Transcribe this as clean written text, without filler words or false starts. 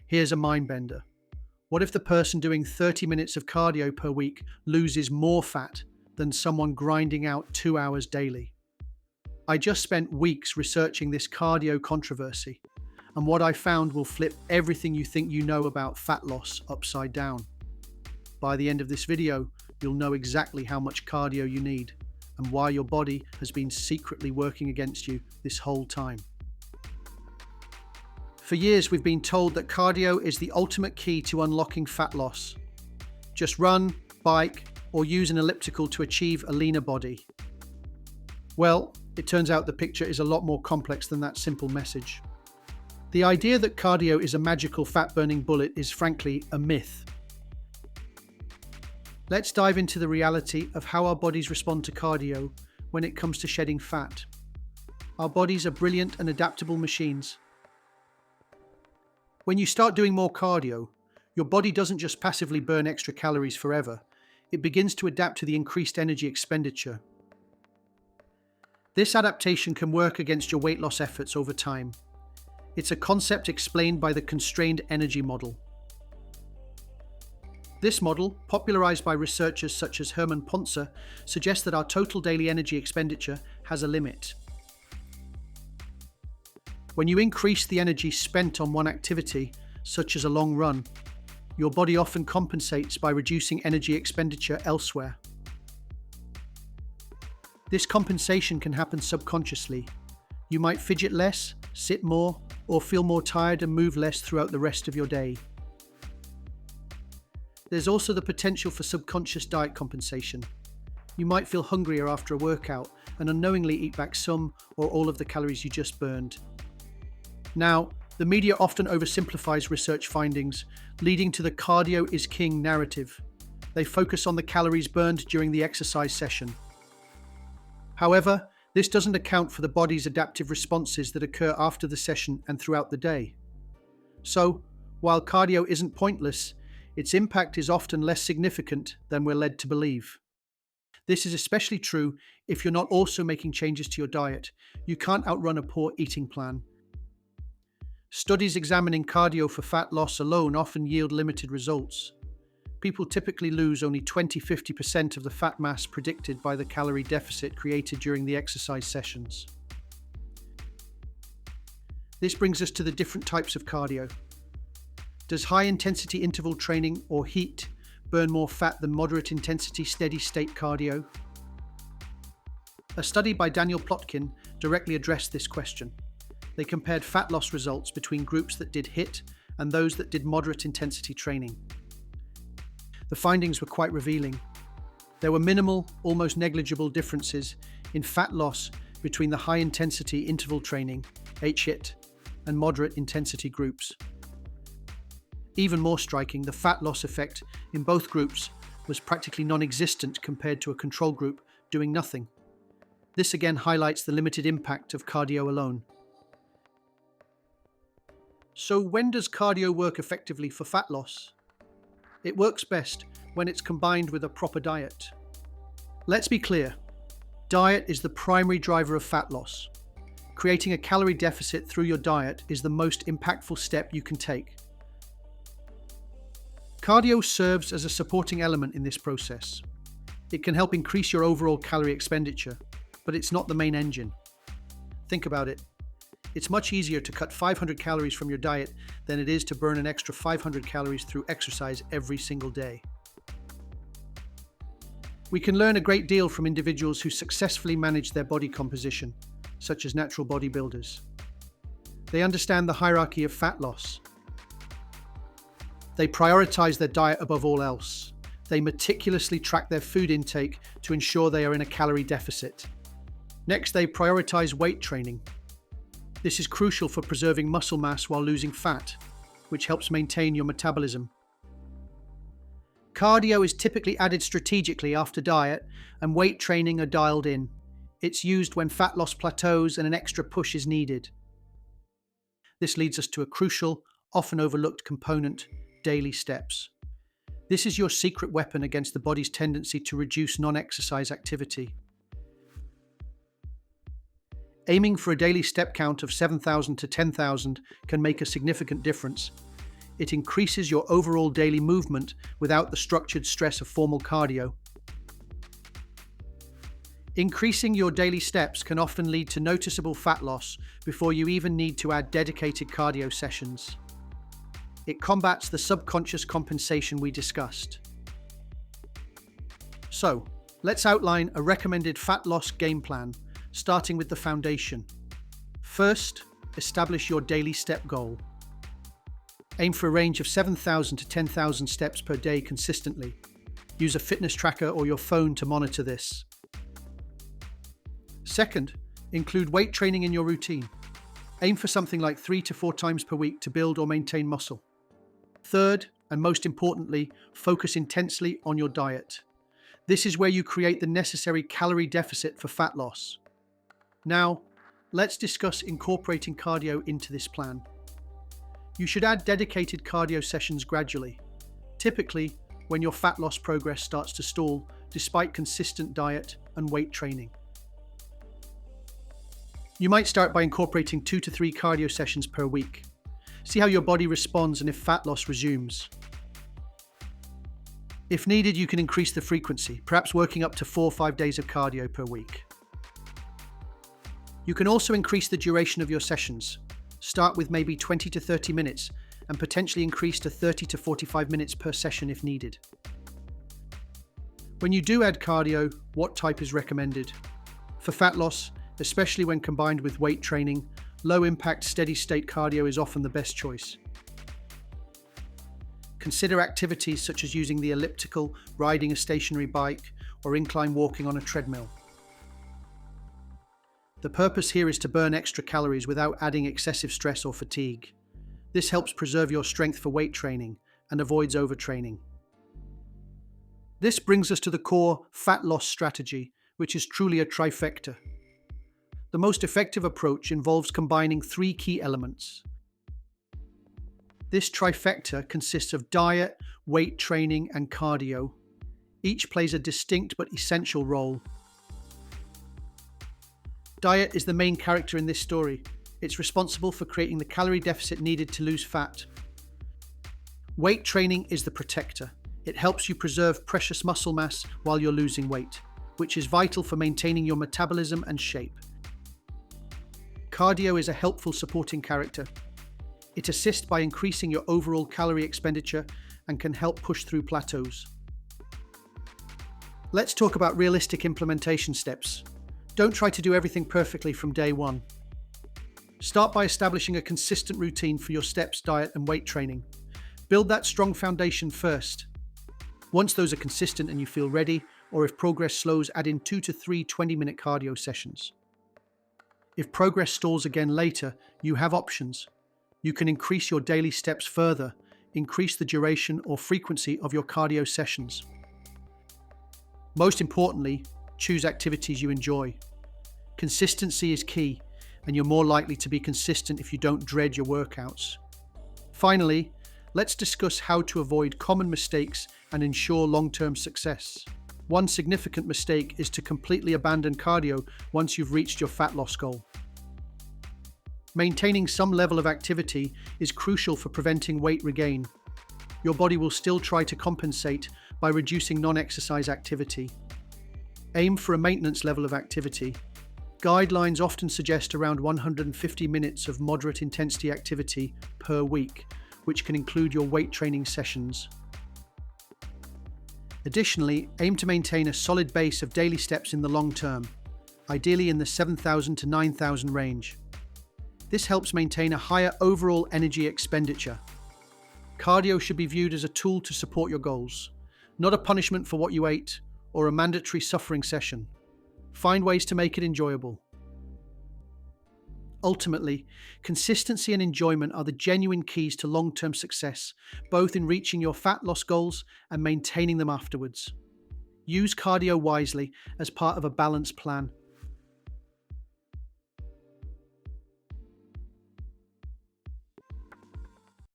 Here's a mind bender. What if the person doing 30 minutes of cardio per week loses more fat than someone grinding out 2 hours daily? I just spent weeks researching this cardio controversy, and what I found will flip everything you think you know about fat loss upside down. By the end of this video, you'll know exactly how much cardio you need and why your body has been secretly working against you this whole time. For years, we've been told that cardio is the ultimate key to unlocking fat loss. Just run, bike, or use an elliptical to achieve a leaner body. Well, it turns out the picture is a lot more complex than that simple message. The idea that cardio is a magical fat-burning bullet is frankly a myth. Let's dive into the reality of how our bodies respond to cardio when it comes to shedding fat. Our bodies are brilliant and adaptable machines. When you start doing more cardio, your body doesn't just passively burn extra calories forever, it begins to adapt to the increased energy expenditure. This adaptation can work against your weight loss efforts over time. It's a concept explained by the constrained energy model. This model, popularized by researchers such as Herman Pontzer, suggests that our total daily energy expenditure has a limit. When you increase the energy spent on one activity, such as a long run, your body often compensates by reducing energy expenditure elsewhere. This compensation can happen subconsciously. You might fidget less, sit more, or feel more tired and move less throughout the rest of your day. There's also the potential for subconscious diet compensation. You might feel hungrier after a workout and unknowingly eat back some or all of the calories you just burned. Now, the media often oversimplifies research findings, leading to the cardio is king narrative. They focus on the calories burned during the exercise session. However, this doesn't account for the body's adaptive responses that occur after the session and throughout the day. So, while cardio isn't pointless, its impact is often less significant than we're led to believe. This is especially true if you're not also making changes to your diet. You can't outrun a poor eating plan. Studies examining cardio for fat loss alone often yield limited results. People typically lose only 20–50% of the fat mass predicted by the calorie deficit created during the exercise sessions. This brings us to the different types of cardio. Does high-intensity interval training, or HIIT, burn more fat than moderate-intensity steady-state cardio? A study by Daniel Plotkin directly addressed this question. They compared fat loss results between groups that did HIIT and those that did moderate-intensity training. The findings were quite revealing. There were minimal, almost negligible differences in fat loss between the high-intensity interval training, HIIT, and moderate-intensity groups. Even more striking, the fat loss effect in both groups was practically non-existent compared to a control group doing nothing. This again highlights the limited impact of cardio alone. So when does cardio work effectively for fat loss? It works best when it's combined with a proper diet. Let's be clear, diet is the primary driver of fat loss. Creating a calorie deficit through your diet is the most impactful step you can take. Cardio serves as a supporting element in this process. It can help increase your overall calorie expenditure, but it's not the main engine. Think about it. It's much easier to cut 500 calories from your diet than it is to burn an extra 500 calories through exercise every single day. We can learn a great deal from individuals who successfully manage their body composition, such as natural bodybuilders. They understand the hierarchy of fat loss. They prioritize their diet above all else. They meticulously track their food intake to ensure they are in a calorie deficit. Next, they prioritize weight training. This is crucial for preserving muscle mass while losing fat, which helps maintain your metabolism. Cardio is typically added strategically after diet, and weight training are dialed in. It's used when fat loss plateaus and an extra push is needed. This leads us to a crucial, often overlooked component: daily steps. This is your secret weapon against the body's tendency to reduce non-exercise activity. Aiming for a daily step count of 7,000 to 10,000 can make a significant difference. it increases your overall daily movement without the structured stress of formal cardio. Increasing your daily steps can often lead to noticeable fat loss before you even need to add dedicated cardio sessions. It combats the subconscious compensation we discussed. So, let's outline a recommended fat loss game plan, starting with the foundation. First, establish your daily step goal. Aim for a range of 7,000 to 10,000 steps per day consistently. Use a fitness tracker or your phone to monitor this. Second, include weight training in your routine. Aim for something like 3 to 4 times per week to build or maintain muscle. Third, and most importantly, focus intensely on your diet. This is where you create the necessary calorie deficit for fat loss. Now, let's discuss incorporating cardio into this plan. You should add dedicated cardio sessions gradually, typically when your fat loss progress starts to stall despite consistent diet and weight training. You might start by incorporating 2 to 3 cardio sessions per week. See how your body responds and if fat loss resumes. If needed, you can increase the frequency, perhaps working up to 4 or 5 days of cardio per week. You can also increase the duration of your sessions. Start with maybe 20 to 30 minutes and potentially increase to 30 to 45 minutes per session if needed. When you do add cardio, what type is recommended? For fat loss, especially when combined with weight training, low-impact steady-state cardio is often the best choice. Consider activities such as using the elliptical, riding a stationary bike, or incline walking on a treadmill. The purpose here is to burn extra calories without adding excessive stress or fatigue. This helps preserve your strength for weight training and avoids overtraining. This brings us to the core fat loss strategy, which is truly a trifecta. The most effective approach involves combining 3 key elements. This trifecta consists of diet, weight training, and cardio. Each plays a distinct but essential role. Diet is the main character in this story. It's responsible for creating the calorie deficit needed to lose fat. Weight training is the protector. It helps you preserve precious muscle mass while you're losing weight, which is vital for maintaining your metabolism and shape. Cardio is a helpful supporting character. It assists by increasing your overall calorie expenditure and can help push through plateaus. Let's talk about realistic implementation steps. Don't try to do everything perfectly from day one. Start by establishing a consistent routine for your steps, diet, and weight training. Build that strong foundation first. Once those are consistent and you feel ready, or if progress slows, add in 2 to 3 20-minute cardio sessions. If progress stalls again later, you have options. You can increase your daily steps further, increase the duration or frequency of your cardio sessions. Most importantly, choose activities you enjoy. Consistency is key, and you're more likely to be consistent if you don't dread your workouts. Finally, let's discuss how to avoid common mistakes and ensure long-term success. One significant mistake is to completely abandon cardio once you've reached your fat loss goal. Maintaining some level of activity is crucial for preventing weight regain. Your body will still try to compensate by reducing non-exercise activity. Aim for a maintenance level of activity. Guidelines often suggest around 150 minutes of moderate intensity activity per week, which can include your weight training sessions. Additionally, aim to maintain a solid base of daily steps in the long term, ideally in the 7,000 to 9,000 range. This helps maintain a higher overall energy expenditure. Cardio should be viewed as a tool to support your goals, not a punishment for what you ate or a mandatory suffering session. Find ways to make it enjoyable. Ultimately, consistency and enjoyment are the genuine keys to long-term success, both in reaching your fat loss goals and maintaining them afterwards. Use cardio wisely as part of a balanced plan,